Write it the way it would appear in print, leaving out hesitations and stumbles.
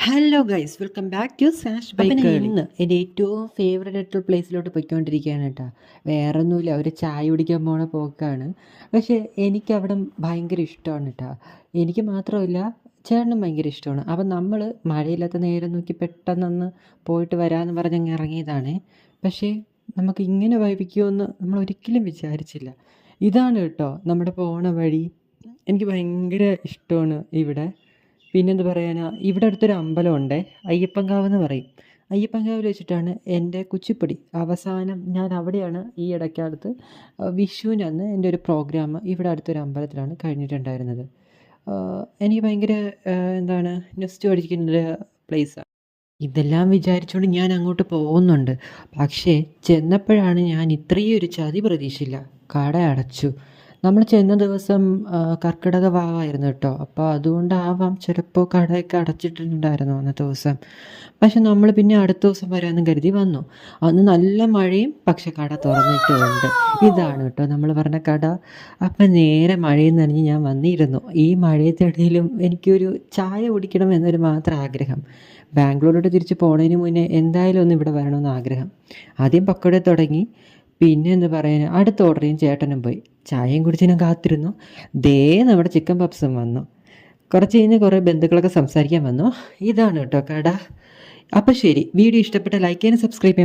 Hello guys, welcome back to Sash by ഇന്ന് എൻ്റെ ഏറ്റവും ഫേവറേറ്റ് ആയിട്ടുള്ള പ്ലേസിലോട്ട് പോയിക്കൊണ്ടിരിക്കുകയാണ് കേട്ടോ. വേറെ ഒന്നുമില്ല, ഒരു ചായ കുടിക്കാൻ പോണ പോക്കാണ്. പക്ഷേ എനിക്കവിടെ ഭയങ്കര ഇഷ്ടമാണ് കേട്ടോ. എനിക്ക് മാത്രമല്ല, ചേട്ടനും ഭയങ്കര ഇഷ്ടമാണ്. അപ്പം നമ്മൾ മഴയില്ലാത്ത നേരം നോക്കി പെട്ടെന്നൊന്ന് പോയിട്ട് വരാമെന്ന് പറഞ്ഞങ്ങ് ഇറങ്ങിയതാണ്. പക്ഷേ നമുക്ക് ഇങ്ങനെ വൈബിക്കുമെന്ന് നമ്മൾ ഒരിക്കലും വിചാരിച്ചില്ല. ഇതാണ് കേട്ടോ നമ്മുടെ പോണ വഴി. എനിക്ക് ഭയങ്കര ഇഷ്ടമാണ് ഇവിടെ. പിന്നെന്ത് പറയാനാ, ഇവിടെ അടുത്തൊരു അമ്പലമുണ്ടേ, അയ്യപ്പൻകാവ് എന്ന് പറയും. അയ്യപ്പൻകാവിൽ വെച്ചിട്ടാണ് എൻ്റെ കുച്ചിപ്പുടി അവസാനം. ഞാൻ അവിടെയാണ് ഈ ഇടയ്ക്കടുത്ത് വിഷുവിനന്ന് എൻ്റെ ഒരു പ്രോഗ്രാം ഇവിടെ അടുത്തൊരു അമ്പലത്തിലാണ് കഴിഞ്ഞിട്ടുണ്ടായിരുന്നത്. എനിക്ക് ഭയങ്കര എന്താണ് നെസ്റ്റ് അടിക്കുന്നൊരു പ്ലേസാണ്. ഇതെല്ലാം വിചാരിച്ചുകൊണ്ട് ഞാൻ അങ്ങോട്ട് പോകുന്നുണ്ട്. പക്ഷേ ചെന്നപ്പോഴാണ് ഞാൻ ഇത്രയും ഒരു ചതി പ്രതീക്ഷിച്ചില്ല. കട അടച്ചു. നമ്മൾ ചെന്ന ദിവസം കർക്കിടക വാവായിരുന്നു കേട്ടോ. അപ്പോൾ അതുകൊണ്ടാവാം ചിലപ്പോൾ കടയൊക്കെ അടച്ചിട്ടുണ്ടായിരുന്നു അന്നത്തെ ദിവസം. പക്ഷെ നമ്മൾ പിന്നെ അടുത്ത ദിവസം വരാമെന്ന് കരുതി വന്നു. അന്ന് നല്ല മഴയും, പക്ഷെ കട തുറന്നിട്ടുമുണ്ട്. ഇതാണ് കേട്ടോ നമ്മൾ പറഞ്ഞ കട. അപ്പം നേരെ മഴയിൽ നനഞ്ഞ് ഞാൻ വന്നിരുന്നു. ഈ മഴയത്തിടയിലും എനിക്കൊരു ചായ കുടിക്കണം എന്നൊരു മാത്രം ആഗ്രഹം. ബാംഗ്ലൂരോട്ട് തിരിച്ച് പോണതിന് മുന്നേ എന്തായാലും ഒന്ന് ഇവിടെ വരണമെന്ന് ആഗ്രഹം. ആദ്യം പക്കോട തുടങ്ങി. പിന്നെ എന്താ പറയുക, അടുത്ത ഓർഡർ ചെയ്യും ചേട്ടനും പോയി. ചായയും കുടിച്ച് ഞാൻ കാത്തിരുന്നു. ദേ നമ്മുടെ ചിക്കൻ പപ്സും വന്നു. കുറച്ച് കഴിഞ്ഞ് കുറേ ബന്ധുക്കളൊക്കെ സംസാരിക്കാൻ വന്നു. ഇതാണ് കേട്ടോ കട. അപ്പോൾ ശരി, വീഡിയോ ഇഷ്ടപ്പെട്ട ലൈക്ക് ചെയ്യാനും സബ്സ്ക്രൈബ് ചെയ്യാൻ